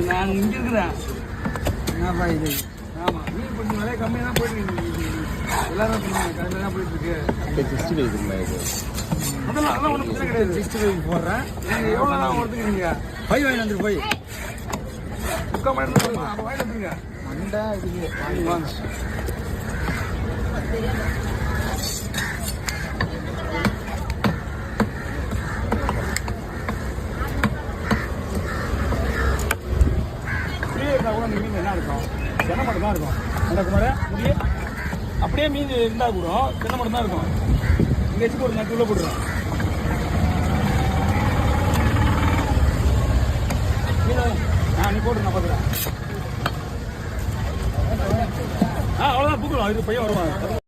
நான் இங்க இருக்கிறேன். ஆமா மீன் கொஞ்சம் விலை கம்மியாக தான் போயிட்டு எல்லாரும் கம்மியாக தான் போயிட்டு இருக்கு. அதெல்லாம் ஒன்றும் பிரச்சனை கிடையாது. 65 போடுறேன். நீங்கள் எவ்வளோ நான் ஒருத்துக்கிறீங்க? பை வாங்கி வந்துட்டு போய் 3/4 மணி நேரம் அப்போ வாங்கி வந்துருங்க. மண்டா இதுக்கு வாங்க. கூட அந்த மீன் என்ன இருக்கும்? தென்னை மட்டும் தான் இருக்கும். அந்த குமார முடிய அப்படியே மீன் இருந்தால் கூட தென்னை மட்டும் தான் இருக்கும். இங்கே வச்சு போட்டு நான் உள்ள போட்டுருவேன். மீன் நீ போட்டு நான் பார்க்குறேன். அவ்வளோதான் பூக்கலாம். இது பையன் வருவாங்க.